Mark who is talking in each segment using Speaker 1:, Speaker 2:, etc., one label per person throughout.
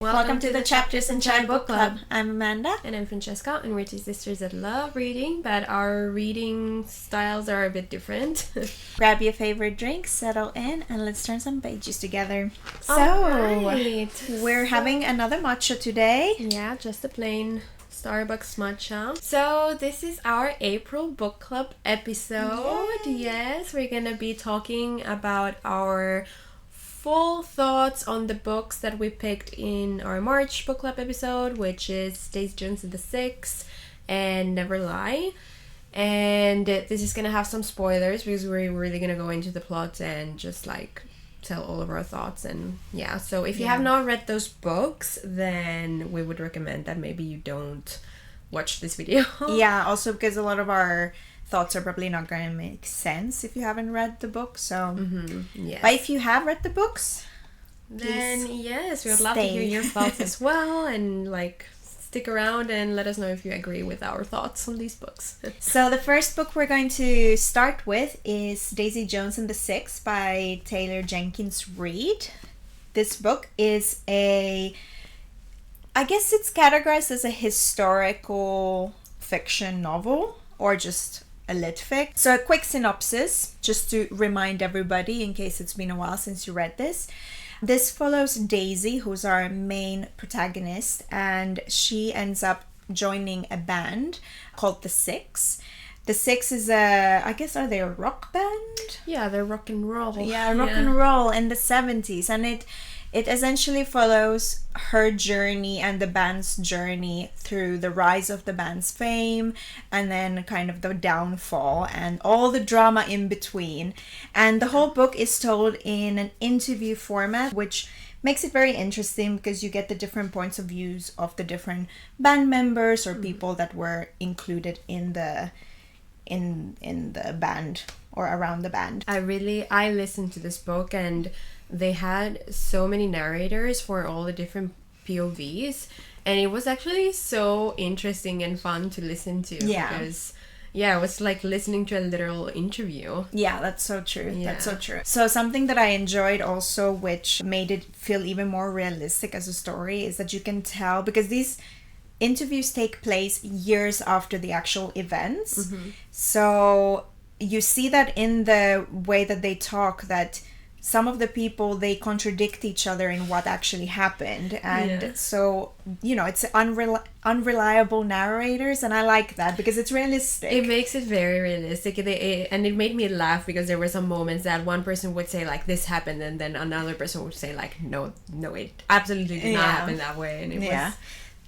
Speaker 1: Welcome to the Chapters and Chai Book Club. I'm Amanda.
Speaker 2: And I'm Francesca, and we're two sisters that love reading, but our reading styles are a bit different.
Speaker 1: Grab your favorite drink, settle in, and let's turn some pages together. We're having another matcha today.
Speaker 2: Yeah, just a plain Starbucks matcha. So this is our April book club episode. Yay. Yes, we're gonna be talking about our full thoughts on the books that we picked in our March book club episode, which is Daisy Jones and the Six and Never Lie. And this is gonna have some spoilers because we're really gonna go into the plot and just like tell all of our thoughts. And yeah, so if you have not read those books, then we would recommend that maybe you don't watch this video.
Speaker 1: Yeah, also because a lot of our thoughts are probably not going to make sense if you haven't read the book. So,
Speaker 2: yes.
Speaker 1: But if you have read the books,
Speaker 2: then yes, we would love to hear your thoughts as well, and like stick around and let us know if you agree with our thoughts on these books.
Speaker 1: So the first book we're going to start with is Daisy Jones and the Six by Taylor Jenkins Reid. This book is I guess it's categorized as a historical fiction novel or just a lit fic. So a quick synopsis, just to remind everybody in case it's been a while since you read this. This follows Daisy, who's our main protagonist, and she ends up joining a band called The Six. The Six is I guess, are they a rock band?
Speaker 2: Yeah, they're rock and roll.
Speaker 1: Yeah, rock and roll in the 70s. And it essentially follows her journey and the band's journey through the rise of the band's fame and then kind of the downfall and all the drama in between. And the whole book is told in an interview format, which makes it very interesting because you get the different points of views of the different band members or people that were included in the band or around the band.
Speaker 2: I listened to this book, and they had so many narrators for all the different POVs, and it was actually so interesting and fun to listen to. Because it was like listening to a literal interview.
Speaker 1: Yeah, that's so true. That's so true. So something that I enjoyed also, which made it feel even more realistic as a story, is that you can tell, because these interviews take place years after the actual events. So you see that in the way that they talk, that some of the people, they contradict each other in what actually happened. And so, it's unreliable narrators, and I like that because it's realistic.
Speaker 2: It makes it very realistic. And it made me laugh because there were some moments that one person would say like, this happened, and then another person would say like, no, it absolutely did not happen that way. And it was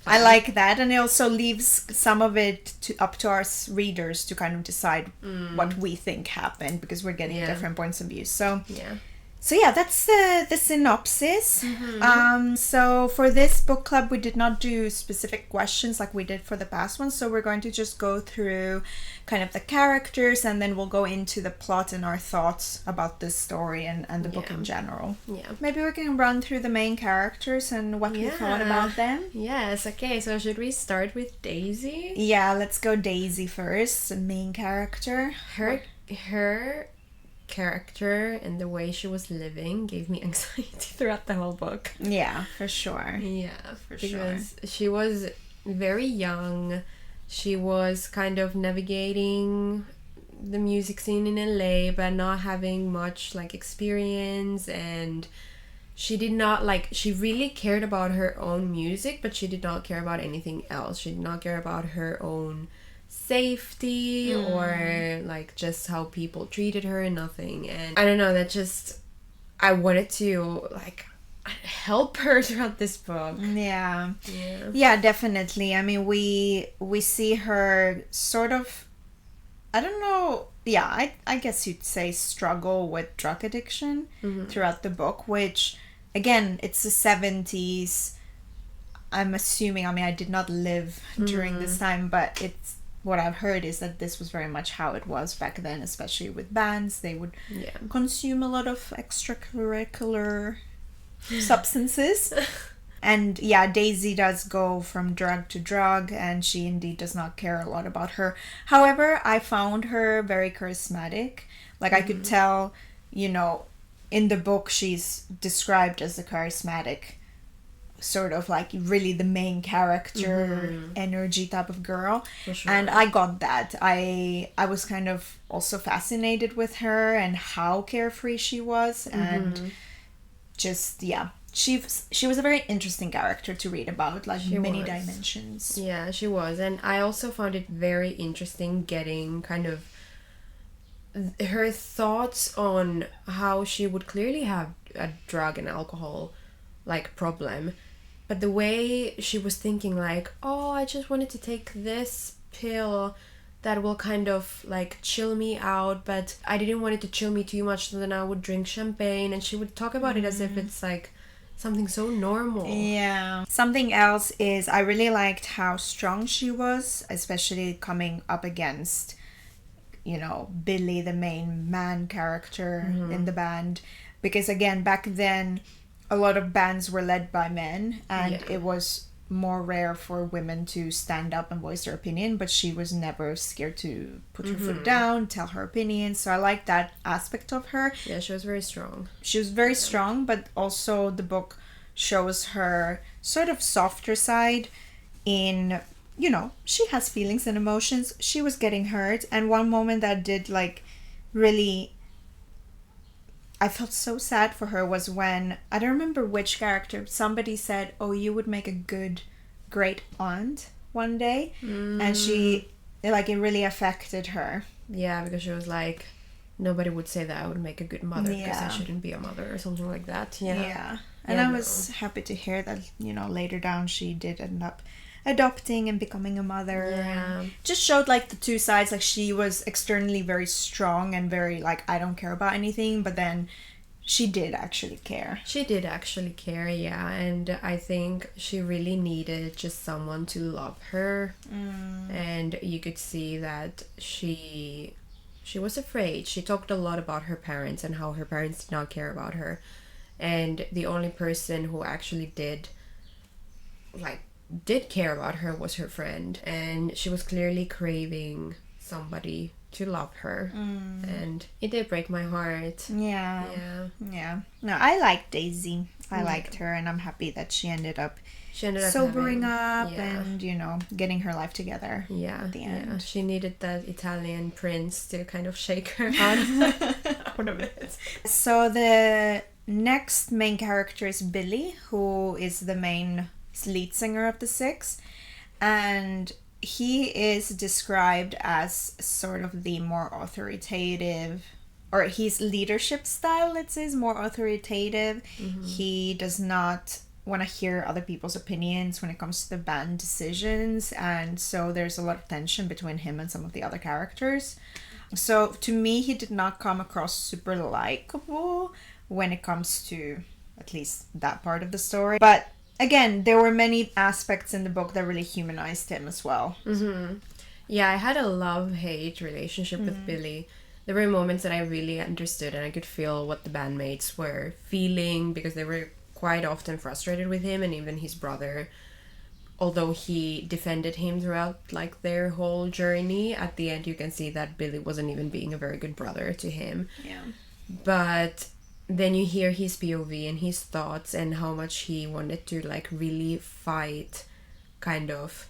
Speaker 1: I like that, and it also leaves some of it up to our readers to kind of decide what we think happened, because we're getting different points of view. So that's the synopsis. So for this book club, we did not do specific questions like we did for the past one. So we're going to just go through kind of the characters, and then we'll go into the plot and our thoughts about this story and the book in general. Maybe we can run through the main characters and what we thought about them.
Speaker 2: Yes, okay. So should we start with Daisy?
Speaker 1: Yeah, let's go Daisy first, the main character.
Speaker 2: Her character and the way she was living gave me anxiety throughout the whole book.
Speaker 1: Yeah, for sure.
Speaker 2: Because she was very young. She was kind of navigating the music scene in LA, but not having much like experience, and she did not she really cared about her own music, but she did not care about anything else. She did not care about her own safety or like just how people treated her and nothing. And I don't know, I wanted to like help her throughout this book. Yeah,
Speaker 1: definitely. I mean, we see her sort of, I don't know, I guess you'd say struggle with drug addiction throughout the book, which again, it's the 70s. I'm assuming, I mean, I did not live during this time, but it's what I've heard is that this was very much how it was back then, especially with bands. They would consume a lot of extracurricular substances. And Daisy does go from drug to drug, and she indeed does not care a lot about her. However, I found her very charismatic. Like I could tell, in the book she's described as a charismatic sort of like really the main character energy type of girl.
Speaker 2: For sure.
Speaker 1: And I got that. I was kind of also fascinated with her and how carefree she was, and just she was a very interesting character to read about, like many dimensions.
Speaker 2: Yeah, she was. And I also found it very interesting getting kind of her thoughts on how she would clearly have a drug and alcohol like problem, but the way she was thinking, like, oh, I just wanted to take this pill that will kind of like chill me out, but I didn't want it to chill me too much, so then I would drink champagne, and she would talk about it as if it's like something so normal.
Speaker 1: Yeah. Something else is I really liked how strong she was, especially coming up against, you know, Billy, the main man character in the band. Because again, back then, a lot of bands were led by men, and it was more rare for women to stand up and voice their opinion, but she was never scared to put her foot down, tell her opinion. So I like that aspect of her.
Speaker 2: Yeah, she was very strong.
Speaker 1: She was very strong, but also the book shows her sort of softer side in, you know, she has feelings and emotions. She was getting hurt, and one moment that did like really, I felt so sad for her, was when, I don't remember which character, somebody said, oh, you would make a great aunt one day. And she, like, it really affected her.
Speaker 2: Yeah, because she was like, nobody would say that I would make a good mother because I shouldn't be a mother or something like that. Yeah.
Speaker 1: And I was happy to hear that, you know, later down she did end up adopting and becoming a mother. And just showed like the two sides. Like, she was externally very strong and very like, I don't care about anything, but then she did actually care.
Speaker 2: She did actually care, yeah. And I think she really needed just someone to love her. And you could see that she was afraid. She talked a lot about her parents and how her parents did not care about her. And the only person who actually did care about her was her friend. And she was clearly craving somebody to love her. And it did break my heart.
Speaker 1: Yeah. No, I liked Daisy. I liked her, and I'm happy that she ended up sobering up and, you know, getting her life together at the end.
Speaker 2: Yeah. She needed that Italian prince to kind of shake her out of it.
Speaker 1: So the next main character is Billy, who is the main lead singer of the Six, and he is described as sort of the more authoritative, or his leadership style, let's say, is more authoritative. He does not want to hear other people's opinions when it comes to the band decisions, and so there's a lot of tension between him and some of the other characters. So to me, he did not come across super likable when it comes to at least that part of the story. But again, there were many aspects in the book that really humanized him as well.
Speaker 2: Yeah, I had a love-hate relationship with Billy. There were moments that I really understood and I could feel what the bandmates were feeling, because they were quite often frustrated with him, and even his brother. Although he defended him throughout like their whole journey, at the end you can see that Billy wasn't even being a very good brother to him.
Speaker 1: Yeah.
Speaker 2: But then you hear his POV and his thoughts and how much he wanted to like really fight kind of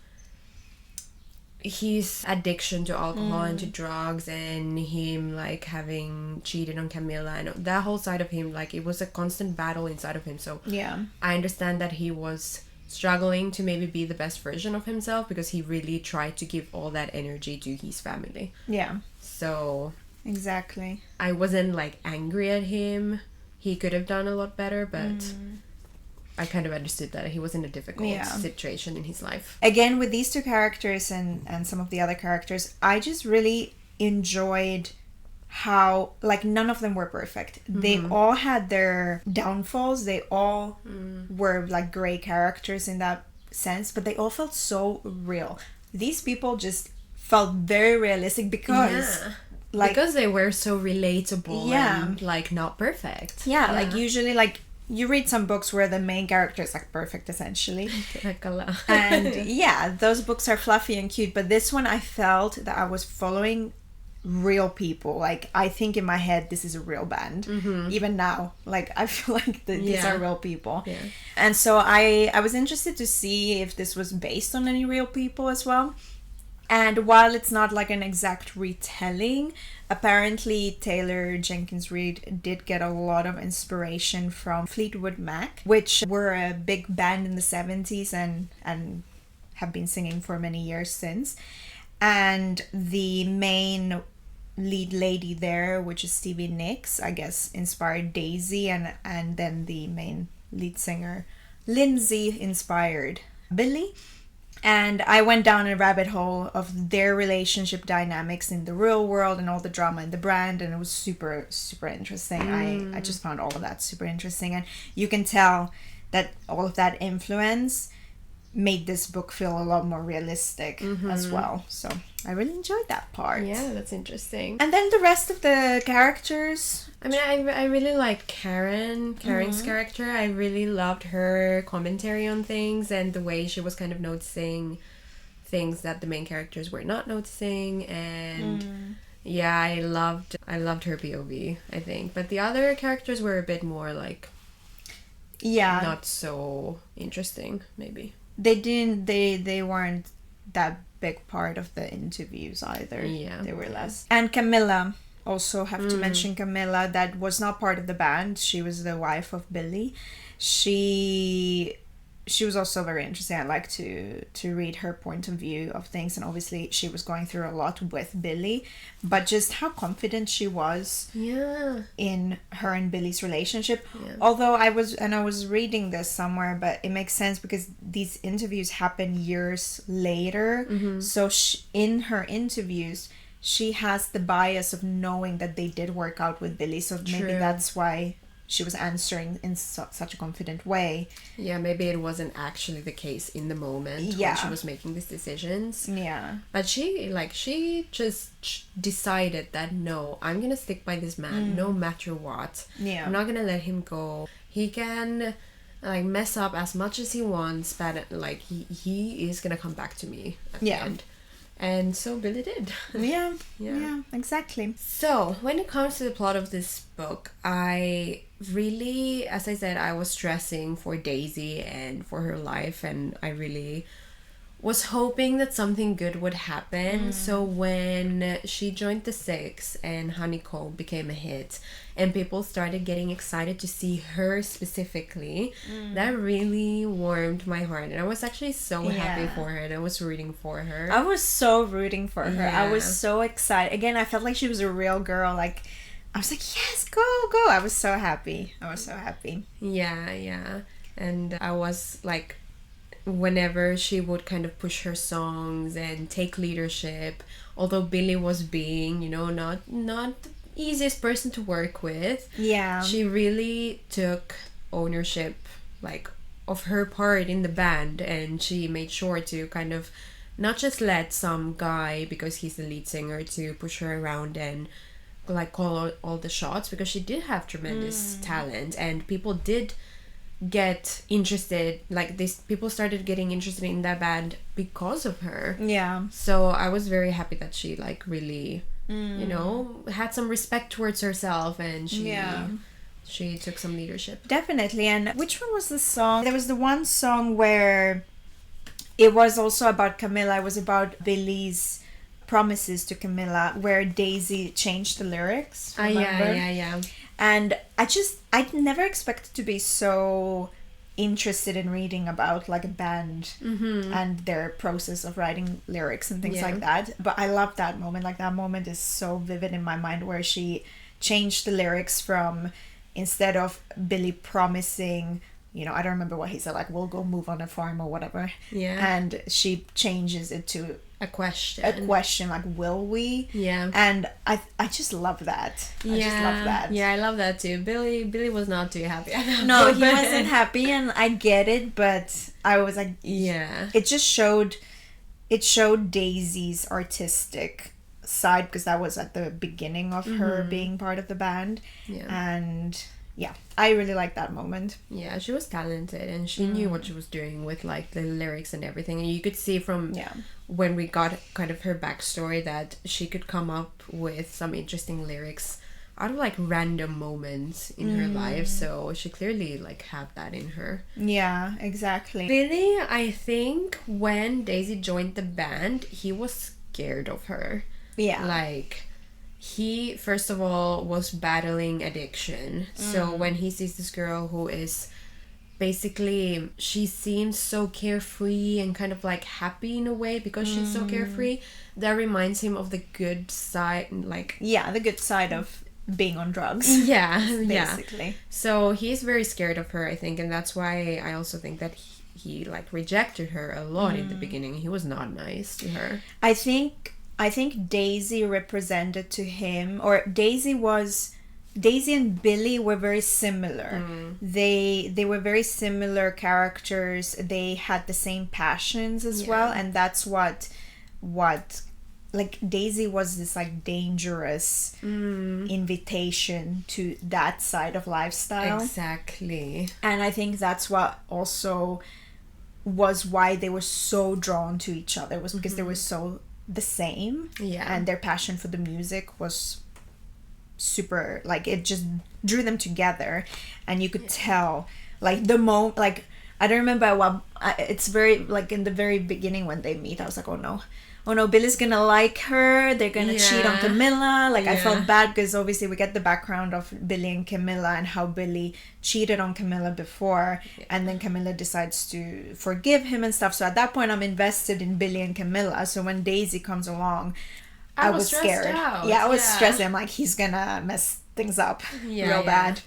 Speaker 2: his addiction to alcohol and to drugs, and him like having cheated on Camilla, and that whole side of him, like it was a constant battle inside of him. So
Speaker 1: yeah,
Speaker 2: I understand that he was struggling to maybe be the best version of himself, because he really tried to give all that energy to his family.
Speaker 1: Yeah.
Speaker 2: So
Speaker 1: exactly.
Speaker 2: I wasn't like angry at him. He could have done a lot better, but I kind of understood that he was in a difficult situation in his life.
Speaker 1: Again, with these two characters and some of the other characters, I just really enjoyed how, like, none of them were perfect. They all had their downfalls. They all were, like, gray characters in that sense, but they all felt so real. These people just felt very realistic because... like,
Speaker 2: because they were so relatable and, like, not perfect.
Speaker 1: Yeah, like, usually, like, you read some books where the main character is, like, perfect, essentially. And, yeah, those books are fluffy and cute, but this one I felt that I was following real people. Like, I think in my head this is a real band. Even now, like, I feel like these are real people. And so I was interested to see if this was based on any real people as well. And while it's not like an exact retelling, apparently Taylor Jenkins Reid did get a lot of inspiration from Fleetwood Mac, which were a big band in the 70s and have been singing for many years since. And the main lead lady there, which is Stevie Nicks, I guess inspired Daisy, and then the main lead singer Lindsay inspired Billy. And I went down a rabbit hole of their relationship dynamics in the real world and all the drama in the brand, and it was super, super interesting. I just found all of that super interesting. And you can tell that all of that influence made this book feel a lot more realistic as well. So I really enjoyed that part.
Speaker 2: Yeah, that's interesting.
Speaker 1: And then the rest of the characters.
Speaker 2: I mean, I really liked Karen's character. I really loved her commentary on things and the way she was kind of noticing things that the main characters were not noticing. And yeah, I loved her POV, I think. But the other characters were a bit more like, not so interesting, maybe.
Speaker 1: They weren't that big part of the interviews either.
Speaker 2: Yeah.
Speaker 1: They were less. And Camilla, also have to mention Camilla, that was not part of the band. She was the wife of Billy. She was also very interesting. I like to read her point of view of things, and obviously she was going through a lot with Billy, but just how confident she was in her and Billy's relationship. Although I was reading this somewhere, but it makes sense because these interviews happen years later. So in her interviews she has the bias of knowing that they did work out with Billy, so maybe that's why she was answering in such a confident way.
Speaker 2: Yeah, maybe it wasn't actually the case in the moment when she was making these decisions.
Speaker 1: Yeah.
Speaker 2: But she just decided that, no, I'm going to stick by this man no matter what.
Speaker 1: Yeah.
Speaker 2: I'm not going to let him go. He can like mess up as much as he wants, but like he is going to come back to me at the end. And so Billy did.
Speaker 1: Yeah, exactly.
Speaker 2: So, when it comes to the plot of this book, I really, as I said, I was stressing for Daisy and for her life, and I really was hoping that something good would happen. So when she joined the Six and Honeycomb became a hit and people started getting excited to see her specifically, that really warmed my heart, and I was actually so happy for her, and I was rooting for her.
Speaker 1: I was so rooting for her. I was so excited. Again, I felt like she was a real girl. Like, I was like, yes, go. I was so happy. Yeah.
Speaker 2: And I was like, whenever she would kind of push her songs and take leadership, although Billy was being, not the easiest person to work with, she really took ownership like of her part in the band, and she made sure to kind of not just let some guy, because he's the lead singer, to push her around and like call all the shots, because she did have tremendous talent, and people did get interested, like people started getting interested in that band because of her. So I was very happy that she like really had some respect towards herself, and she took some leadership.
Speaker 1: Definitely. And which one was the song? There was the one song where it was also about Camilla. It was about Billy's promises to Camilla, where Daisy changed the lyrics.
Speaker 2: Yeah.
Speaker 1: And I'd never expected to be so interested in reading about like a band and their process of writing lyrics and things like that. But I love that moment. Like, that moment is so vivid in my mind, where she changed the lyrics from, instead of Billy promising, I don't remember what he said, like, we'll go move on a farm or whatever. And she changes it to
Speaker 2: a question,
Speaker 1: like, will we? And I just love that.
Speaker 2: I love that too. Billy was not too happy.
Speaker 1: No, he wasn't happy, and I get it, but I was like, it just showed Daisy's artistic side, because that was at the beginning of her being part of the band. And yeah, I really like that moment.
Speaker 2: Yeah, she was talented and she knew what she was doing with like the lyrics and everything. And you could see from when we got kind of her backstory that she could come up with some interesting lyrics out of like random moments in her life. So she clearly like had that in her.
Speaker 1: Yeah, exactly.
Speaker 2: Billy, I think when Daisy joined the band, he was scared of her.
Speaker 1: Yeah.
Speaker 2: Like, he, first of all, was battling addiction. So when he sees this girl who is basically, she seems so carefree and kind of like happy in a way because she's so carefree, that reminds him of the good side, like...
Speaker 1: Yeah, the good side of being on drugs.
Speaker 2: Yeah,
Speaker 1: basically.
Speaker 2: yeah. So he's very scared of her, I think, and that's why I also think that he like rejected her a lot in the beginning. He was not nice to her.
Speaker 1: I think Daisy represented to him, or Daisy and Billy were very similar. They were very similar characters. They had the same passions as well, and that's what like Daisy was this like dangerous invitation to that side of lifestyle.
Speaker 2: Exactly.
Speaker 1: And I think that's what also was why they were so drawn to each other, was because they were so the same.
Speaker 2: Yeah.
Speaker 1: And their passion for the music was super, like, it just drew them together. And you could tell, like, the moment, like, I don't remember what, it's very, like, in the very beginning when they meet, I was like, oh no, Billy's gonna like her, they're gonna cheat on Camilla. Like, I felt bad because obviously we get the background of Billy and Camilla and how Billy cheated on Camilla before, and then Camilla decides to forgive him and stuff. So at that point I'm invested in Billy and Camilla. So when Daisy comes along, I was scared. I was stressed. I'm like, he's gonna mess things up real bad.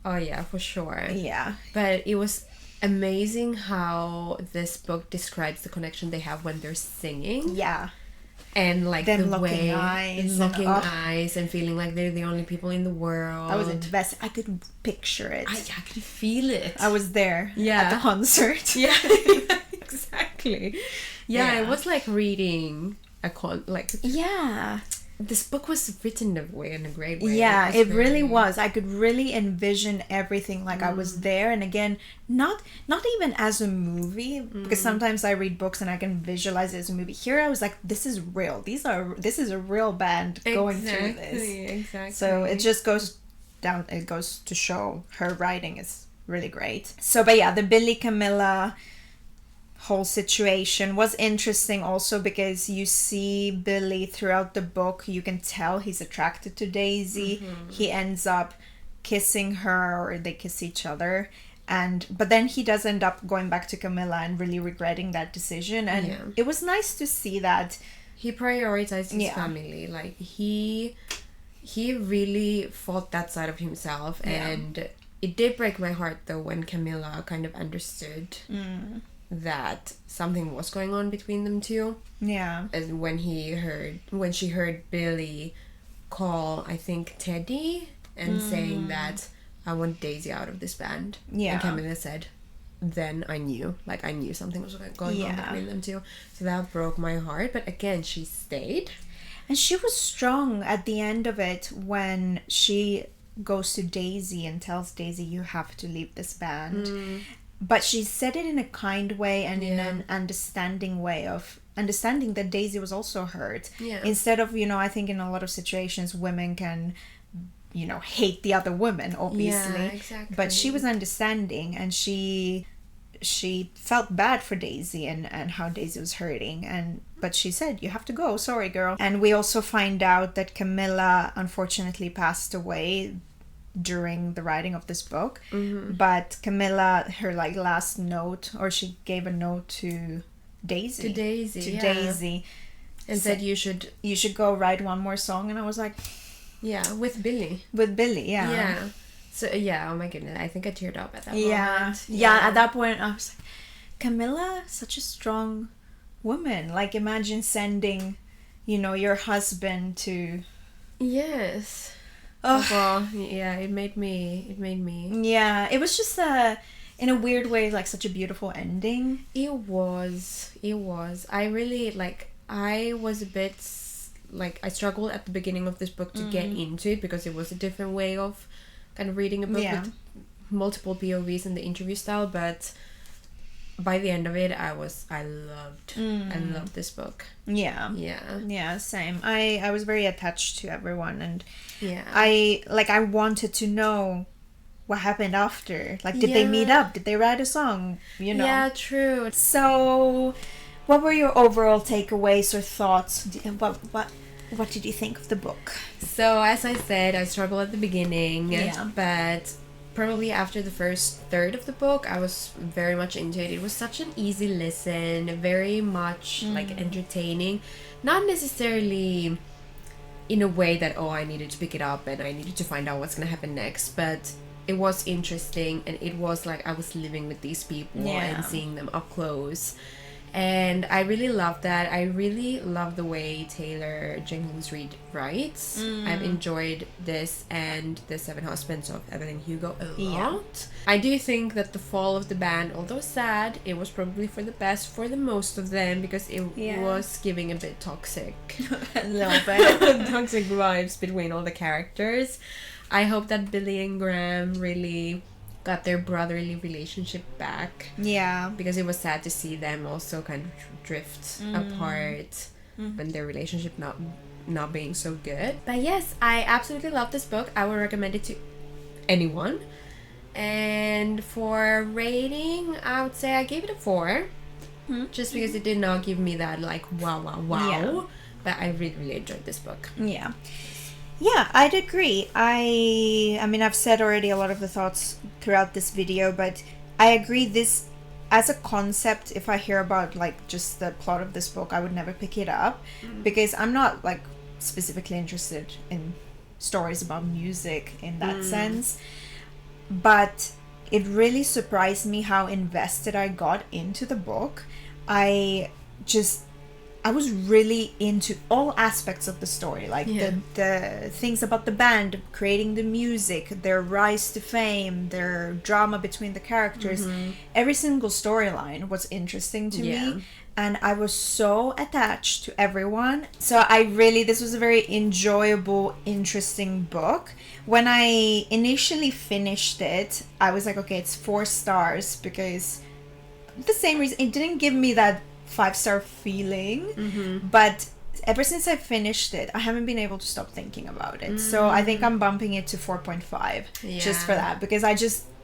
Speaker 2: Oh yeah, for sure.
Speaker 1: Yeah.
Speaker 2: But it was amazing how this book describes the connection they have when they're singing.
Speaker 1: Yeah.
Speaker 2: And like
Speaker 1: them
Speaker 2: the
Speaker 1: locking
Speaker 2: way
Speaker 1: eyes
Speaker 2: eyes and feeling like they're the only people in the world.
Speaker 1: I was invested. I could picture it.
Speaker 2: I could feel it.
Speaker 1: I was there at the concert.
Speaker 2: Yeah. Exactly. Yeah, it was like reading this book was written that way, in a great way.
Speaker 1: Yeah, it really was. I could really envision everything like I was there. And again, not even as a movie, because sometimes I read books and I can visualize it as a movie. Here I was like, this is real. This is a real band going through this.
Speaker 2: Exactly.
Speaker 1: So it just goes to show her writing is really great. So, but yeah, the Billy Camilla whole situation was interesting also because you see Billy throughout the book. You can tell he's attracted to Daisy. He ends up kissing her, or they kiss each other, but then he does end up going back to Camilla and really regretting that decision. And it was nice to see that
Speaker 2: he prioritized his family. Like he really fought that side of himself. And it did break my heart though when Camilla kind of understood that something was going on between them two. Yeah. And when she heard Billy call, I think, Teddy, and saying that I want Daisy out of this band. Yeah. And Camilla said, then I knew something was going on between them two. So that broke my heart. But again, she stayed.
Speaker 1: And she was strong at the end of it when she goes to Daisy and tells Daisy, you have to leave this band. But she said it in a kind way and in an understanding way of understanding that Daisy was also hurt. Yeah. Instead of, I think in a lot of situations women can, hate the other woman, obviously. Yeah, exactly. But she was understanding, and she felt bad for Daisy and how Daisy was hurting. But she said, you have to go. Sorry, girl. And we also find out that Camilla unfortunately passed away during the writing of this book. But Camilla, her last note, or she gave a note to Daisy
Speaker 2: and said you should
Speaker 1: go write one more song. And I was like,
Speaker 2: with Billy, so oh my goodness, I think I teared up at that moment.
Speaker 1: At that point I was like, Camilla, such a strong woman. Like, imagine sending your husband to
Speaker 2: well, it made me.
Speaker 1: Yeah, it was just in a weird way, like, such a beautiful ending.
Speaker 2: It was. I really, I was a bit, I struggled at the beginning of this book to get into it because it was a different way of kind of reading a book with multiple POVs in the interview style, but by the end of it, I loved this book.
Speaker 1: Yeah, same. I was very attached to everyone, and
Speaker 2: yeah,
Speaker 1: I wanted to know what happened after. Like, did they meet up? Did they write a song? You know.
Speaker 2: Yeah, true.
Speaker 1: So, what were your overall takeaways or thoughts? What did you think of the book?
Speaker 2: So, as I said, I struggled at the beginning, but probably after the first third of the book, I was very much into it. It was such an easy listen, very much like entertaining. Not necessarily in a way that, oh, I needed to pick it up and I needed to find out what's going to happen next, but it was interesting, and it was like I was living with these people and seeing them up close. And I really love that. I really love the way Taylor Jenkins Reid writes. I've enjoyed this and The Seven Husbands of Evelyn Hugo a lot. I do think that the fall of the band, although sad, it was probably for the best for the most of them, because it was giving a bit toxic.
Speaker 1: A little bit.
Speaker 2: Toxic vibes between all the characters. I hope that Billy and Graham really got their brotherly relationship back.
Speaker 1: Yeah.
Speaker 2: Because it was sad to see them also kind of drift apart when their relationship not being so good. But yes, I absolutely love this book. I would recommend it to anyone. And for rating, I would say I gave it a 4. Just because it did not give me that like wow. Yeah. But I really, really enjoyed this book.
Speaker 1: Yeah, I'd agree. I mean, I've said already a lot of the thoughts throughout this video, but I agree this, as a concept, if I hear about, like, just the plot of this book, I would never pick it up, because I'm not, like, specifically interested in stories about music in that sense. But it really surprised me how invested I got into the book. I was really into all aspects of the story, like the things about the band, creating the music, their rise to fame, their drama between the characters. Every single storyline was interesting to me, and I was so attached to everyone. So this was a very enjoyable, interesting book. When I initially finished it, I was like, okay, it's 4 stars, because the same reason, it didn't give me that 5-star feeling, but ever since I finished it, I haven't been able to stop thinking about it. So I think I'm bumping it to 4.5 just for that, because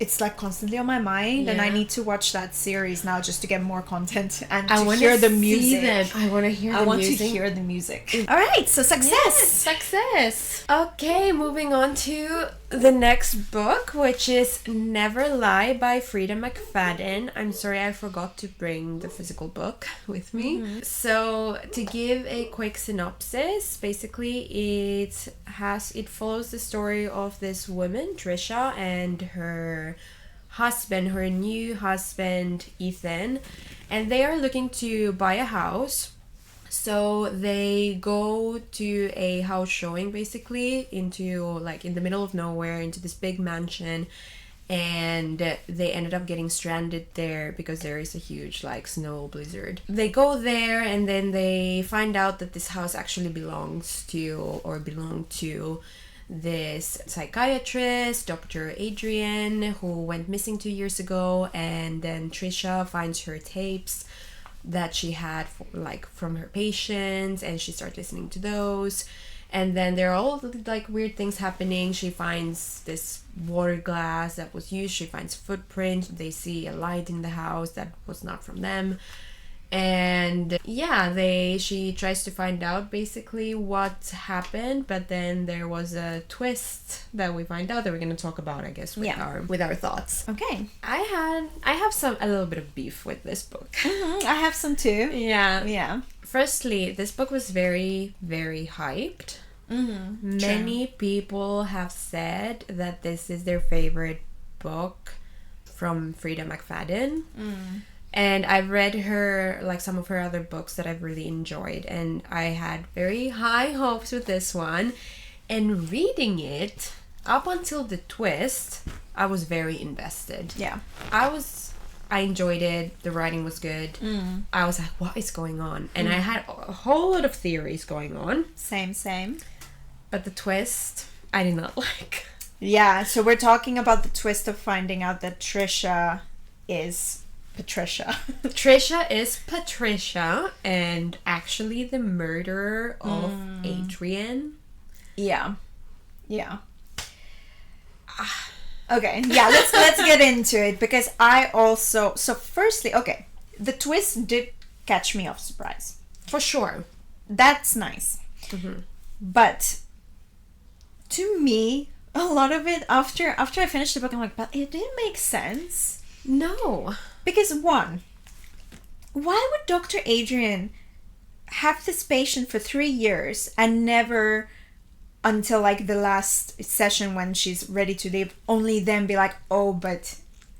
Speaker 1: it's like constantly on my mind, and I need to watch that series now just to get more content and to hear the music.
Speaker 2: I want to hear the music.
Speaker 1: I want to hear the music. All right, so success.
Speaker 2: Yes, success. Okay, moving on to the next book, which is Never Lie by Freida McFadden. I'm sorry, I forgot to bring the physical book with me. So to give a quick synopsis, basically it follows the story of this woman, Trisha, and her new husband, Ethan, and they are looking to buy a house. So they go to a house showing, basically, into, like, in the middle of nowhere, into this big mansion, and they ended up getting stranded there because there is a huge, like, snow blizzard. They go there, and then they find out that this house actually belonged to this psychiatrist, Dr. Adrian, who went missing 2 years ago, and then Trisha finds her tapes that she had from her patients, and she starts listening to those, and then there are all like weird things happening. She finds this water glass that was used, she finds footprints, they see a light in the house that was not from them, and she tries to find out basically what happened, but then there was a twist that we find out that we're going to talk about, I guess, with our thoughts.
Speaker 1: Okay.
Speaker 2: I have a little bit of beef with this book.
Speaker 1: I have some too.
Speaker 2: Yeah. Firstly, this book was very, very hyped. Many people have said that this is their favorite book from Freida McFadden. And I've read her, like, some of her other books that I've really enjoyed, and I had very high hopes with this one. And reading it, up until the twist, I was very invested.
Speaker 1: Yeah.
Speaker 2: I enjoyed it. The writing was good. I was like, what is going on? And I had a whole lot of theories going on.
Speaker 1: Same.
Speaker 2: But the twist, I did not like.
Speaker 1: Yeah, so we're talking about the twist of finding out that Trisha is Patricia.
Speaker 2: Trisha is Patricia and actually the murderer of Adrian.
Speaker 1: Yeah. Yeah. Okay, yeah, let's get into it, because I also, so firstly, okay, the twist did catch me off surprise.
Speaker 2: For sure.
Speaker 1: That's nice. But to me, a lot of it after I finished the book, I'm like, but it didn't make sense.
Speaker 2: No.
Speaker 1: Because one, why would Dr. Adrian have this patient for 3 years and never, until like the last session when she's ready to leave, only then be like, oh, but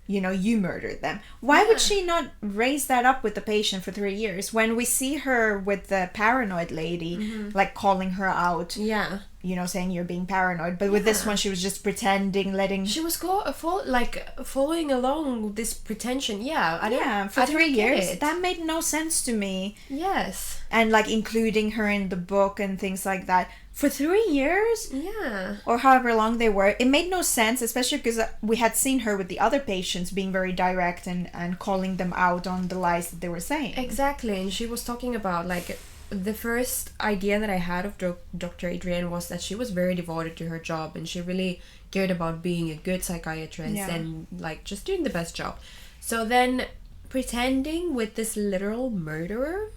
Speaker 1: you murdered them? Why would she not raise that up with the patient for 3 years when we see her with the paranoid lady, like calling her out?
Speaker 2: Yeah.
Speaker 1: Saying you're being paranoid. But with this one, she was just pretending, letting...
Speaker 2: She was following along with this pretension. Yeah.
Speaker 1: For 3 years. That made no sense to me.
Speaker 2: Yes.
Speaker 1: And like including her in the book and things like that. For 3 years?
Speaker 2: Yeah.
Speaker 1: Or however long they were. It made no sense, especially because we had seen her with the other patients being very direct and calling them out on the lies that they were saying.
Speaker 2: Exactly. And she was talking about like... The first idea that I had of Dr. Adrian was that she was very devoted to her job and she really cared about being a good psychiatrist and like just doing the best job. So then pretending with this literal murderer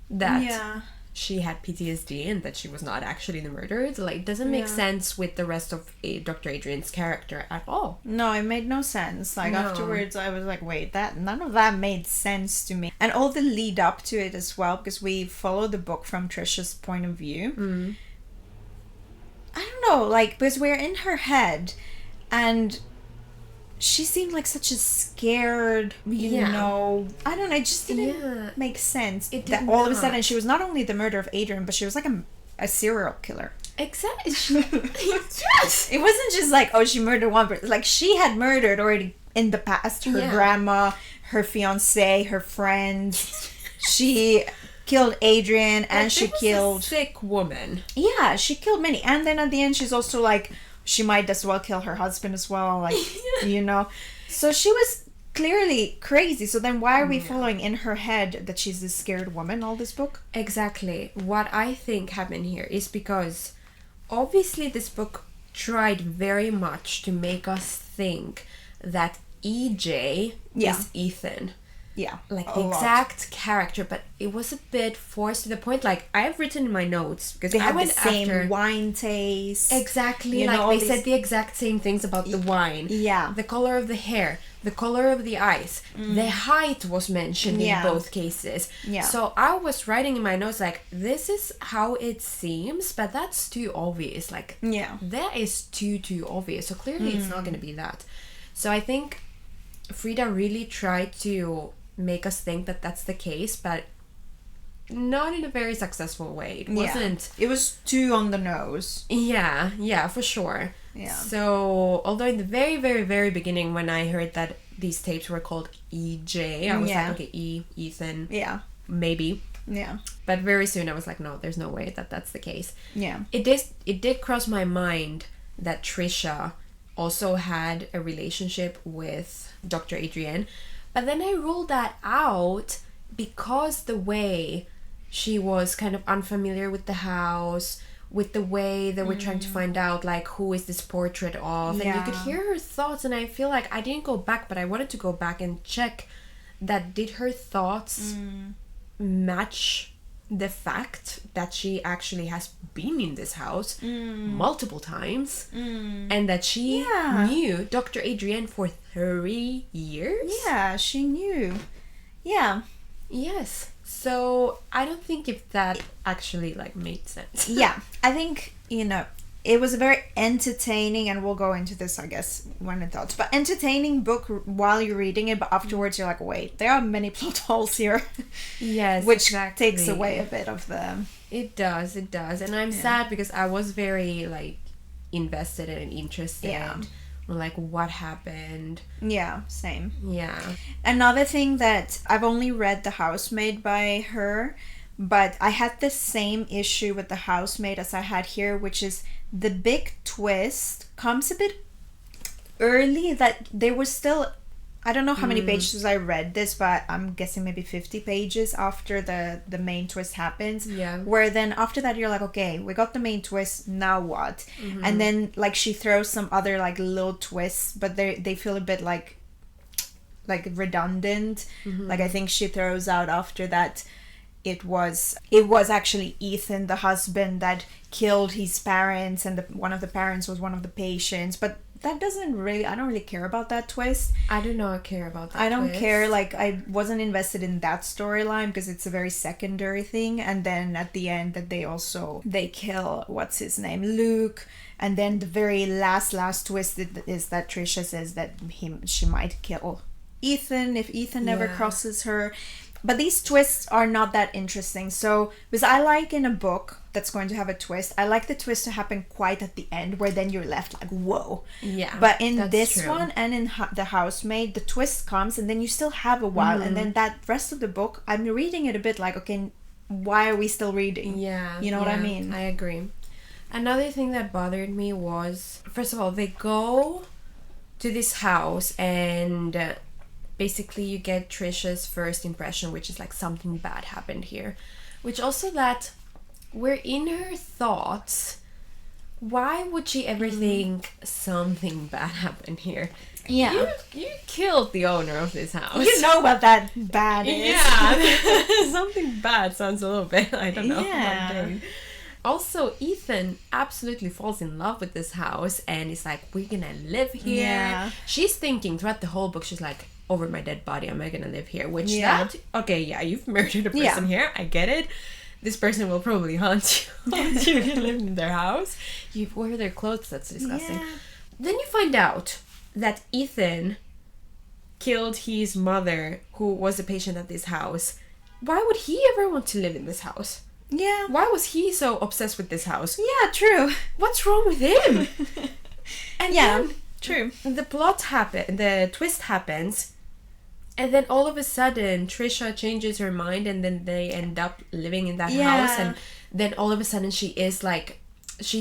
Speaker 2: that she had PTSD and that she was not actually the murderer, like doesn't make sense with the rest of Dr. Adrian's character at all.
Speaker 1: No, it made no sense. Like afterwards I was like, wait, none of that made sense to me. And all the lead up to it as well, because we follow the book from Trisha's point of view. I don't know, like, because we're in her head and she seemed like such a scared, I don't know, it just didn't make sense. That all of a sudden she was not only the murderer of Adrian, but she was like a serial killer.
Speaker 2: Exactly.
Speaker 1: Yes. It wasn't just like, oh, she murdered one person. Like, she had murdered already in the past her grandma, her fiance, her friends. She killed Adrian and she killed...
Speaker 2: a sick woman.
Speaker 1: Yeah, she killed many. And then at the end she's also like... She might as well kill her husband as well, like, So she was clearly crazy. So then why are we following in her head that she's this scared woman all this book?
Speaker 2: Exactly. What I think happened here is because obviously this book tried very much to make us think that EJ is Ethan.
Speaker 1: Yeah.
Speaker 2: Like the exact character, but it was a bit forced to the point. Like I've written in my notes because
Speaker 1: they had the same wine taste.
Speaker 2: Exactly. Like they said the exact same things about the wine.
Speaker 1: Yeah.
Speaker 2: The color of the hair, the color of the eyes, the height was mentioned in both cases. Yeah. So I was writing in my notes like, this is how it seems, but that's too obvious. Like that is too obvious. So clearly it's not going to be that. So I think Freida really tried to make us think that that's the case, but not in a very successful way. It wasn't.
Speaker 1: It was too on the nose.
Speaker 2: Yeah, for sure. Yeah. So, although in the very, very, very beginning, when I heard that these tapes were called EJ, I was like, okay, Ethan. Yeah. Maybe. Yeah. But very soon I was like, no, there's no way that that's the case. Yeah. It did cross my mind that Trisha also had a relationship with Dr. Adrian. But then I ruled that out because the way she was kind of unfamiliar with the house, with the way they were trying to find out, like, who is this portrait of? And you could hear her thoughts, and I feel like I didn't go back, but I wanted to go back and check that did her thoughts match the fact that she actually has been in this house multiple times and that she knew Dr. Adrian for 3 years.
Speaker 1: Yeah, she knew. Yeah.
Speaker 2: Yes. So I don't think if that actually like made sense.
Speaker 1: Yeah, I think, it was a very entertaining, and we'll go into this, I guess, when it does, but entertaining book while you're reading it, but afterwards you're like, wait, there are many plot holes here. Yes, which takes away a bit of the...
Speaker 2: It does. And I'm sad because I was very, like, invested and interested. Yeah. Like, what happened?
Speaker 1: Yeah, same.
Speaker 2: Yeah.
Speaker 1: Another thing that I've only read The Housemaid by her, but I had the same issue with The Housemaid as I had here, which is the big twist comes a bit early that they were still, I don't know how many pages I read this, but I'm guessing maybe 50 pages after the main twist happens.
Speaker 2: Yeah.
Speaker 1: Where then after that you're like, okay, we got the main twist, now what? And then like she throws some other like little twists, but they feel a bit like redundant. Like I think she throws out after that it was actually Ethan, the husband, that killed his parents, and one of the parents was one of the patients, but that doesn't really, I don't really care about that twist.
Speaker 2: I do not care about that
Speaker 1: I don't
Speaker 2: twist.
Speaker 1: care, like I wasn't invested in that storyline because it's a very secondary thing. And then at the end that they kill, what's his name, Luke, and then the very last twist is that Trisha says that she might kill Ethan if Ethan never crosses her. But these twists are not that interesting. So, because I like in a book that's going to have a twist, I like the twist to happen quite at the end, where then you're left like, whoa.
Speaker 2: Yeah.
Speaker 1: But in this one and in The Housemaid, the twist comes and then you still have a while. And then that rest of the book, I'm reading it a bit like, okay, why are we still reading?
Speaker 2: Yeah.
Speaker 1: You know what I mean?
Speaker 2: I agree. Another thing that bothered me was, first of all, they go to this house and... basically you get Trisha's first impression, which is like something bad happened here. Which also that we're in her thoughts. Why would she ever think something bad happened here?
Speaker 1: Yeah.
Speaker 2: You killed the owner of this house.
Speaker 1: You know what that bad is.
Speaker 2: Yeah. Something bad sounds a little bit, I don't know.
Speaker 1: Yeah.
Speaker 2: Mundane. Also, Ethan absolutely falls in love with this house and is like, we're gonna live here.
Speaker 1: Yeah.
Speaker 2: She's thinking throughout the whole book, she's like, over my dead body, am I gonna live here? Which okay, yeah, you've murdered a person here, I get it. This person will probably hunt you if you live in their house. You wear their clothes, that's disgusting.
Speaker 1: Yeah.
Speaker 2: Then you find out that Ethan killed his mother, who was a patient at this house. Why would he ever want to live in this house?
Speaker 1: Yeah.
Speaker 2: Why was he so obsessed with this house?
Speaker 1: Yeah, true.
Speaker 2: What's wrong with him? And then
Speaker 1: true.
Speaker 2: the the twist happens, and then all of a sudden Trisha changes her mind, and then they end up living in that house, and then all of a sudden she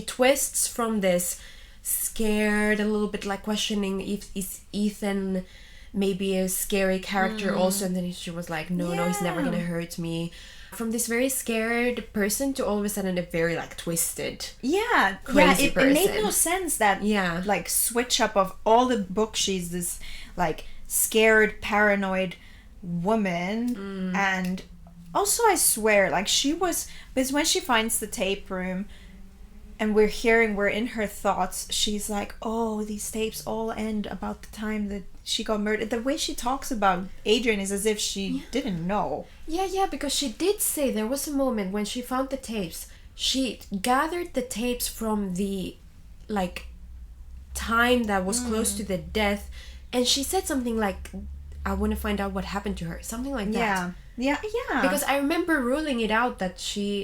Speaker 2: twists from this scared, a little bit like questioning if is Ethan maybe a scary character also, and then she was like, no, he's never gonna hurt me. From this very scared person to all of a sudden a very like twisted, crazy person. It
Speaker 1: made no sense that like switch up of all the books. She's this like scared, paranoid woman, and also I swear like she was, because when she finds the tape room and we're in her thoughts, she's like, oh, these tapes all end about the time that she got murdered. The way she talks about Adrian is as if she didn't know.
Speaker 2: Yeah, because she did say there was a moment when she found the tapes. She gathered the tapes from the like time that was close to the death, and she said something like, I want to find out what happened to her, something like that.
Speaker 1: Yeah.
Speaker 2: Because I remember ruling it out that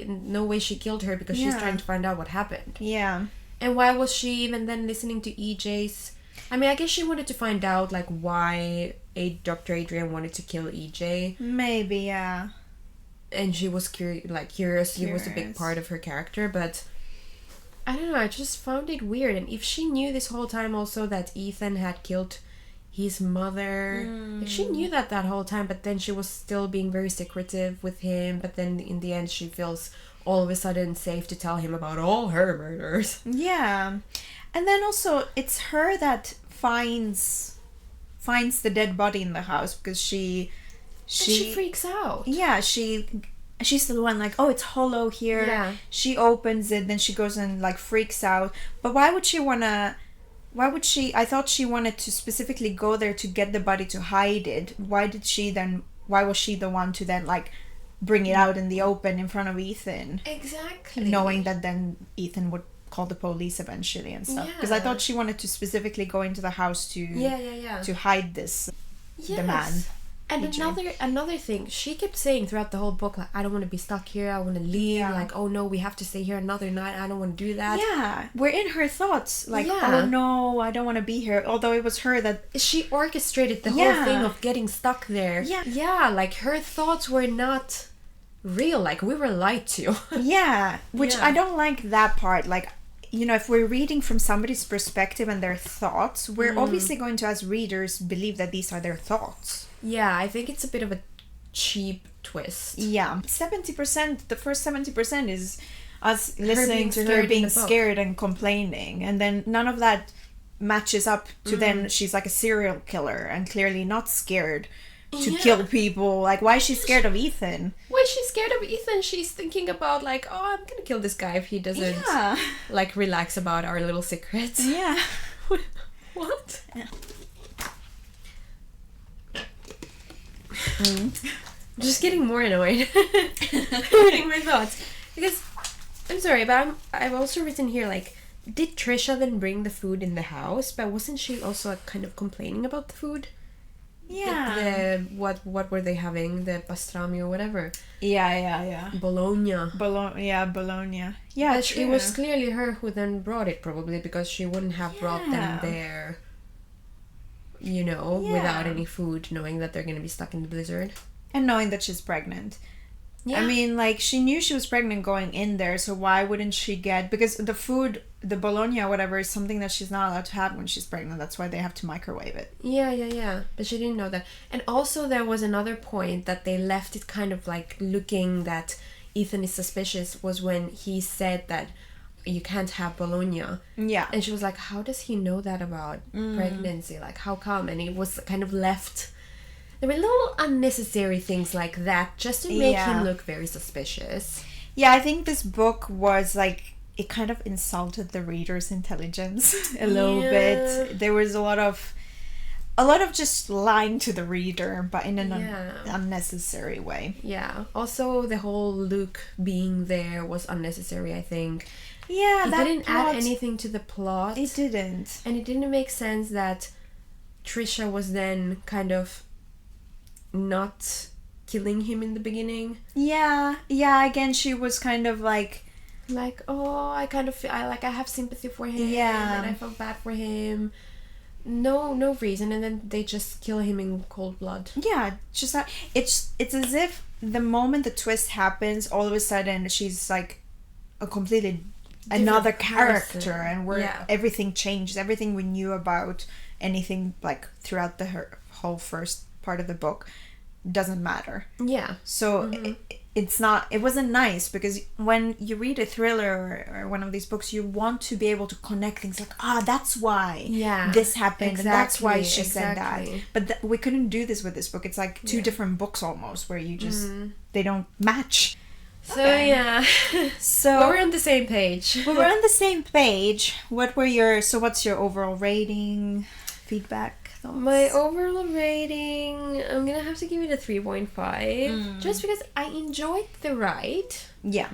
Speaker 2: no way she killed her, because she's trying to find out what happened.
Speaker 1: Yeah.
Speaker 2: And why was she even then listening to EJ's? I mean, I guess she wanted to find out like why Dr. Adrian wanted to kill EJ.
Speaker 1: Maybe, yeah.
Speaker 2: And she was curious. It was a big part of her character, but I don't know, I just found it weird. And if she knew this whole time also that Ethan had killed his mother, if she knew that whole time, but then she was still being very secretive with him, but then in the end she feels all of a sudden safe to tell him about all her murders.
Speaker 1: Yeah. And then also it's her that finds the dead body in the house, because she
Speaker 2: freaks out.
Speaker 1: Yeah, she's the one like, oh, it's hollow here.
Speaker 2: Yeah.
Speaker 1: She opens it, then she goes and like freaks out. But why would she? I thought she wanted to specifically go there to get the body to hide it. Why was she the one to then like bring it out in the open in front of Ethan?
Speaker 2: Exactly.
Speaker 1: Knowing that then Ethan would call the police eventually and stuff. Because I thought she wanted to specifically go into the house to to hide this the man.
Speaker 2: And another thing, she kept saying throughout the whole book, like, I don't want to be stuck here, I want to leave, like, oh no, we have to stay here another night, I don't want to do that.
Speaker 1: Yeah, we're in her thoughts, like, oh no, I don't want to be here, although it was her that...
Speaker 2: She orchestrated the whole thing of getting stuck there. Yeah, like, her thoughts were not real, like, we were lied to.
Speaker 1: Which I don't like that part, like, you know, if we're reading from somebody's perspective and their thoughts, we're obviously going to, as readers, believe that these are their thoughts.
Speaker 2: Yeah, I think it's a bit of a cheap twist.
Speaker 1: Yeah. 70%, the first 70% is us listening to her being scared and complaining. And then none of that matches up to then she's like a serial killer and clearly not scared to kill people. Like, why is she scared of Ethan?
Speaker 2: When she's scared of Ethan, she's thinking about like, oh, I'm gonna kill this guy if he doesn't like relax about our little secrets.
Speaker 1: Yeah.
Speaker 2: What?
Speaker 1: Yeah.
Speaker 2: Just getting more annoyed reading my thoughts, because I'm sorry, but I've also written here like, did Trisha then bring the food in the house? But wasn't she also kind of complaining about the food?
Speaker 1: Yeah.
Speaker 2: What were they having? The pastrami or whatever.
Speaker 1: Yeah.
Speaker 2: Bologna.
Speaker 1: Bologna. Yeah,
Speaker 2: but it was clearly her who then brought it, probably, because she wouldn't have brought them there, you know, without any food, knowing that they're going to be stuck in the blizzard.
Speaker 1: And knowing that she's pregnant.
Speaker 2: Yeah.
Speaker 1: I mean, like, she knew she was pregnant going in there, so why wouldn't she get... Because the food, the bologna or whatever, is something that she's not allowed to have when she's pregnant. That's why they have to microwave it.
Speaker 2: Yeah. But she didn't know that. And also there was another point that they left it kind of like looking that Ethan is suspicious, was when he said that you can't have bologna.
Speaker 1: Yeah.
Speaker 2: And she was like, how does he know that about pregnancy? Like, how come? And it was kind of left... There were little unnecessary things like that just to make him look very suspicious.
Speaker 1: Yeah, I think this book was like, it kind of insulted the reader's intelligence a little bit. There was a lot of just lying to the reader, but in an unnecessary way.
Speaker 2: Yeah. Also, the whole Luke being there was unnecessary, I think.
Speaker 1: Yeah,
Speaker 2: it didn't add anything to the plot.
Speaker 1: It didn't.
Speaker 2: And it didn't make sense that Trisha was then kind of not killing him in the beginning.
Speaker 1: Yeah, again, she was kind of like,
Speaker 2: oh, I kind of feel I have sympathy for him, and I felt bad for him. No reason, and then they just kill him in cold blood.
Speaker 1: Yeah, just that it's as if the moment the twist happens, all of a sudden she's like a completely another character, and everything changed. Everything we knew about anything like throughout her whole first part of the book doesn't matter.
Speaker 2: Yeah.
Speaker 1: So it wasn't nice, because when you read a thriller or one of these books, you want to be able to connect things like, that's why this happened, and that's why she said that. But we couldn't do this with this book. It's like two different books almost, where you just they don't match.
Speaker 2: So so we're on the same page.
Speaker 1: We were on the same page. What's your overall rating, feedback?
Speaker 2: My overall rating, I'm gonna have to give it a 3.5, just because I enjoyed the ride.
Speaker 1: Yeah,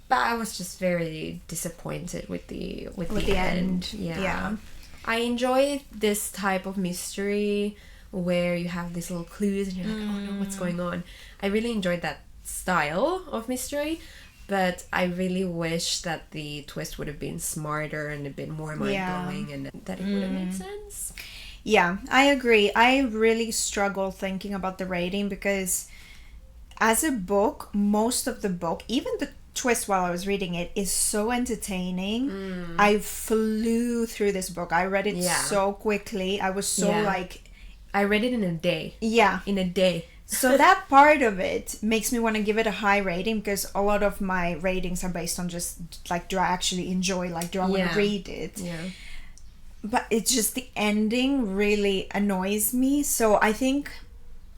Speaker 2: but I was just very disappointed with the end. Yeah, I enjoy this type of mystery where you have these little clues and you're like, oh no, what's going on? I really enjoyed that style of mystery, but I really wish that the twist would have been smarter and a bit more mind-blowing, and that it would have made sense.
Speaker 1: Yeah, I agree. I really struggle thinking about the rating, because as a book, most of the book, even the twist while I was reading it, is so entertaining. I flew through this book. I read it so quickly. I was so
Speaker 2: I read it in a day.
Speaker 1: Yeah.
Speaker 2: In a day.
Speaker 1: So that part of it makes me want to give it a high rating, because a lot of my ratings are based on just like, do I actually enjoy, like, do I want to read it?
Speaker 2: Yeah.
Speaker 1: But it's just the ending really annoys me. So I think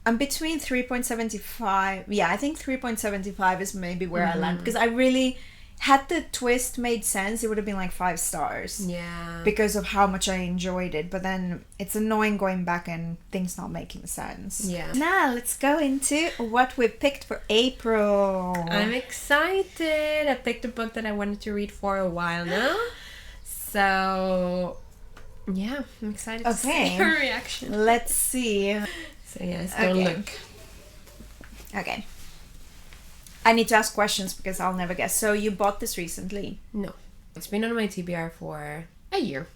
Speaker 1: I'm between 3.75. Yeah, I think 3.75 is maybe where I land, because I really, had the twist made sense, it would have been like 5 stars.
Speaker 2: Yeah.
Speaker 1: Because of how much I enjoyed it. But then it's annoying going back and things not making sense.
Speaker 2: Yeah.
Speaker 1: Now let's go into what we picked for April.
Speaker 2: I'm excited. I picked a book that I wanted to read for a while now. So yeah, I'm excited to see your reaction.
Speaker 1: Let's see.
Speaker 2: So yes, don't look.
Speaker 1: Okay. I need to ask questions because I'll never guess. So you bought this recently?
Speaker 2: No. It's been on my TBR for a year.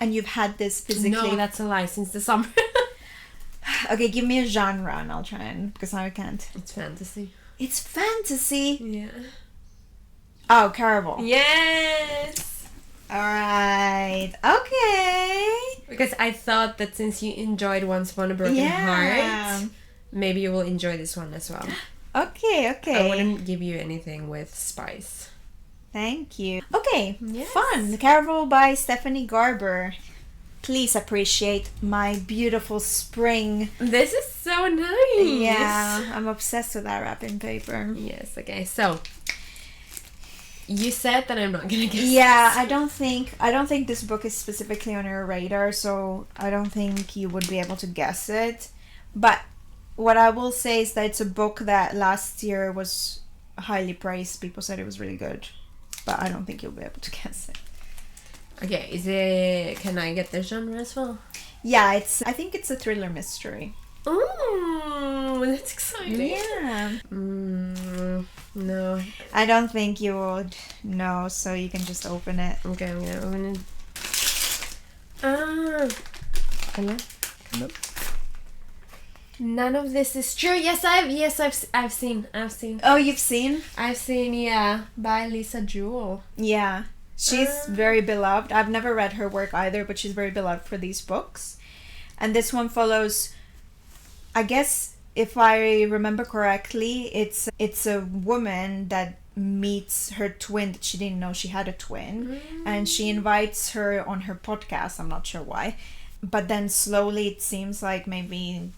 Speaker 1: And you've had this physically?
Speaker 2: No, that's a lie, since the summer.
Speaker 1: Okay, give me a genre and I'll try and, because now I can't.
Speaker 2: It's fantasy.
Speaker 1: It's fantasy?
Speaker 2: Yeah.
Speaker 1: Oh, Caraval.
Speaker 2: Yes!
Speaker 1: Alright. Okay.
Speaker 2: Because I thought that since you enjoyed Once Upon a Broken Heart, maybe you will enjoy this one as well.
Speaker 1: Okay.
Speaker 2: I wouldn't give you anything with spice.
Speaker 1: Thank you. Okay.
Speaker 2: Yes.
Speaker 1: Fun. Caraval by Stephanie Garber. Please appreciate my beautiful spring.
Speaker 2: This is so nice.
Speaker 1: Yeah, I'm obsessed with that wrapping paper.
Speaker 2: Yes, okay. So, you said that I'm not gonna guess.
Speaker 1: Yeah, I don't think this book is specifically on your radar, so I don't think you would be able to guess it. But what I will say is that it's a book that last year was highly praised. People said it was really good, but I don't think you'll be able to guess it.
Speaker 2: Okay, can I get the genre as well?
Speaker 1: Yeah, I think it's a thriller mystery.
Speaker 2: Oh, that's exciting.
Speaker 1: Yeah.
Speaker 2: No.
Speaker 1: I don't think you would know, so you can just open it.
Speaker 2: Okay, I'm gonna open it. Hello? None of this is true. I've seen.
Speaker 1: Oh, you've seen?
Speaker 2: I've seen, yeah, by Lisa Jewell.
Speaker 1: Yeah. She's very beloved. I've never read her work either, but she's very beloved for these books. And this one follows, I guess, if I remember correctly, it's a woman that meets her twin that she didn't know she had a twin. And she invites her on her podcast. I'm not sure why. But then slowly it seems like maybe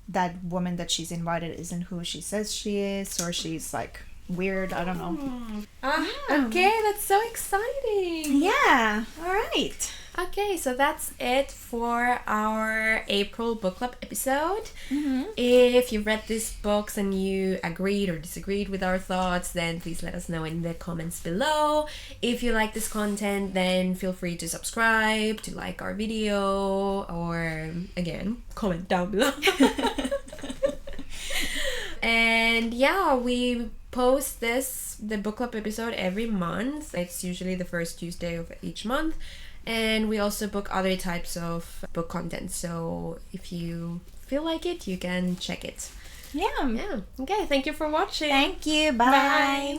Speaker 1: that woman that she's invited isn't who she says she is, or she's like weird. I don't know.
Speaker 2: Okay, that's so exciting.
Speaker 1: Yeah. All right.
Speaker 2: Okay, so that's it for our April book club episode.
Speaker 1: Mm-hmm.
Speaker 2: If you read these books and you agreed or disagreed with our thoughts, then please let us know in the comments below. If you like this content, then feel free to subscribe, to like our video, or again, comment down below. And yeah, we post the book club episode every month. It's usually the first Tuesday of each month. And we also book other types of book content. So if you feel like it, you can check it.
Speaker 1: Yeah.
Speaker 2: Yeah. Okay, thank you for watching.
Speaker 1: Thank you. Bye.
Speaker 2: Bye.